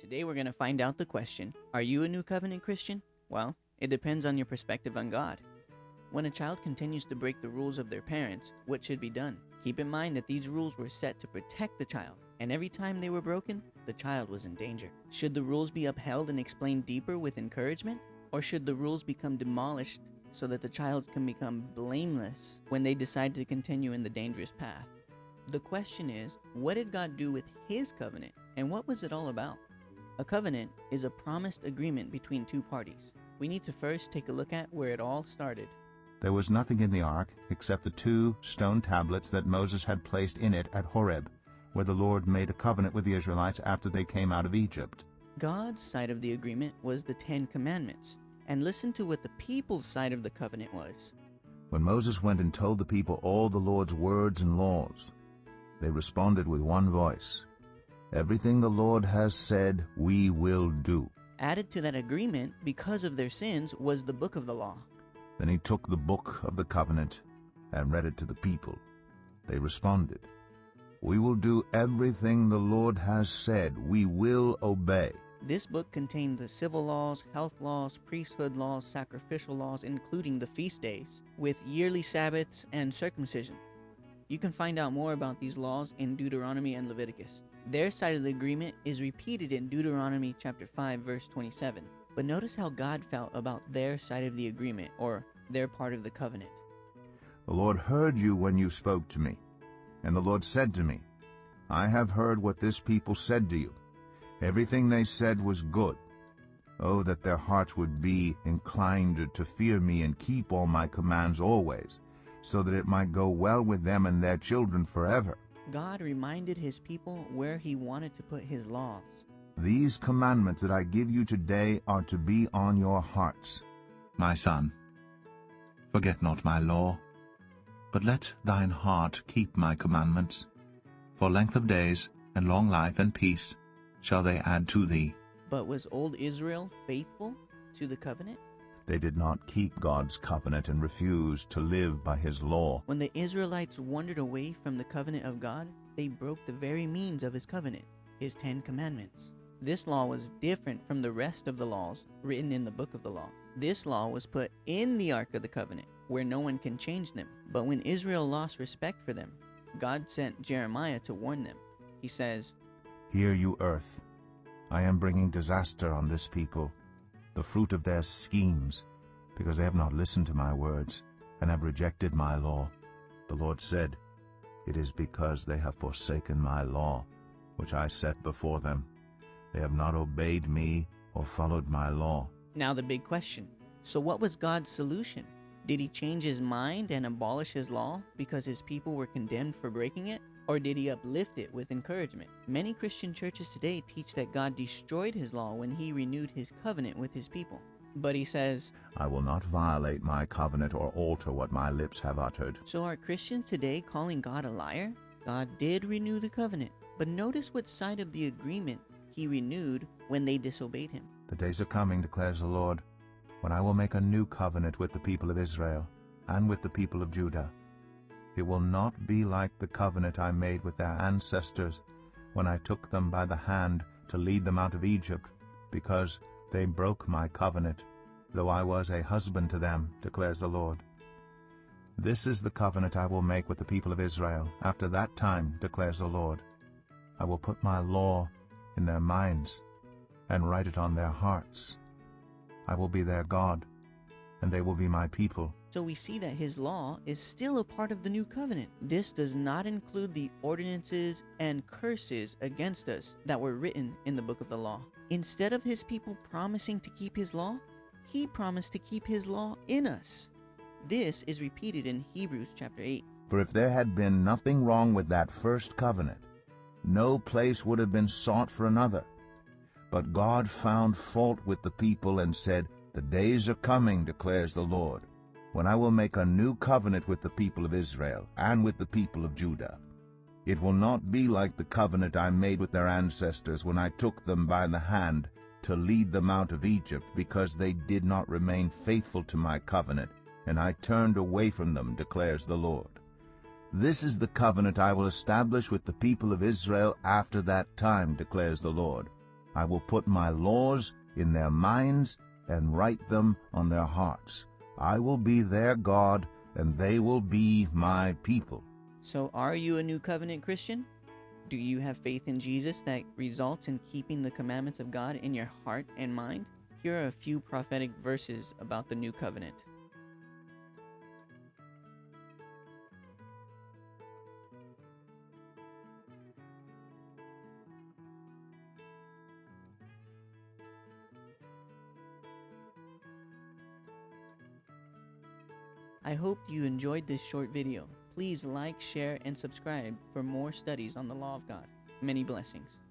Today we're going to find out the question, are you a New Covenant Christian? Well, it depends on your perspective on God. When a child continues to break the rules of their parents, what should be done? Keep in mind that these rules were set to protect the child, and every time they were broken, the child was in danger. Should the rules be upheld and explained deeper with encouragement? Or should the rules become demolished so that the child can become blameless when they decide to continue in the dangerous path? The question is, what did God do with His covenant, and what was it all about? A covenant is a promised agreement between two parties. We need to first take a look at where it all started. There was nothing in the ark except the 2 stone tablets that Moses had placed in it at Horeb, where the Lord made a covenant with the Israelites after they came out of Egypt. God's side of the agreement was the 10 Commandments, and listen to what the people's side of the covenant was. When Moses went and told the people all the Lord's words and laws, they responded with one voice, "Everything the Lord has said, we will do." Added to that agreement, because of their sins, was the book of the law. Then he took the book of the covenant and read it to the people. They responded, "We will do everything the Lord has said. We will obey." This book contained the civil laws, health laws, priesthood laws, sacrificial laws, including the feast days, with yearly Sabbaths and circumcision. You can find out more about these laws in Deuteronomy and Leviticus. Their side of the agreement is repeated in Deuteronomy chapter 5, verse 27. But notice how God felt about their side of the agreement, or their part of the covenant. "The Lord heard you when you spoke to me, and the Lord said to me, I have heard what this people said to you. Everything they said was good. Oh, that their hearts would be inclined to fear me and keep all my commands always, so that it might go well with them and their children forever." God reminded His people where He wanted to put His laws. "These commandments that I give you today are to be on your hearts. My son, forget not my law, but let thine heart keep my commandments. For length of days and long life and peace shall they add to thee." But was old Israel faithful to the covenant? They did not keep God's covenant and refused to live by His law. When the Israelites wandered away from the covenant of God, they broke the very means of His covenant, His 10 Commandments. This law was different from the rest of the laws written in the book of the law. This law was put in the Ark of the Covenant, where no one can change them. But when Israel lost respect for them, God sent Jeremiah to warn them. He says, "Hear you, earth, I am bringing disaster on this people, the fruit of their schemes, because they have not listened to my words and have rejected my law. The Lord said, It is because they have forsaken my law, which I set before them. They have not obeyed me or followed my law." Now the big question. So what was God's solution? Did He change His mind and abolish His law because His people were condemned for breaking it? Or did He uplift it with encouragement? Many Christian churches today teach that God destroyed His law when He renewed His covenant with His people. But He says, "I will not violate my covenant or alter what my lips have uttered." so are Christians today calling God a liar? God did renew the covenant, but notice what side of the agreement He renewed when they disobeyed Him. "The days are coming, declares the Lord, when I will make a new covenant with the people of Israel and with the people of Judah. It will not be like the covenant I made with their ancestors when I took them by the hand to lead them out of Egypt, because they broke my covenant, though I was a husband to them, declares the Lord. This is the covenant I will make with the people of Israel after that time, declares the Lord. I will put my law in their minds and write it on their hearts. I will be their God, and they will be my people." So we see that His law is still a part of the new covenant. This does not include the ordinances and curses against us that were written in the book of the law. Instead of His people promising to keep His law, He promised to keep His law in us. This is repeated in Hebrews chapter 8. "For if there had been nothing wrong with that first covenant, no place would have been sought for another. But God found fault with the people and said, The days are coming, declares the Lord, when I will make a new covenant with the people of Israel and with the people of Judah. It will not be like the covenant I made with their ancestors when I took them by the hand to lead them out of Egypt, because they did not remain faithful to my covenant, and I turned away from them, declares the Lord. This is the covenant I will establish with the people of Israel after that time, declares the Lord. I will put my laws in their minds and write them on their hearts. I will be their God, and they will be my people. So are you a new covenant Christian? Do you have faith in Jesus that results in keeping the commandments of God in your heart and mind? Here are a few prophetic verses about the new covenant. I hope you enjoyed this short video. Please like, share, and subscribe for more studies on the law of God. Many blessings.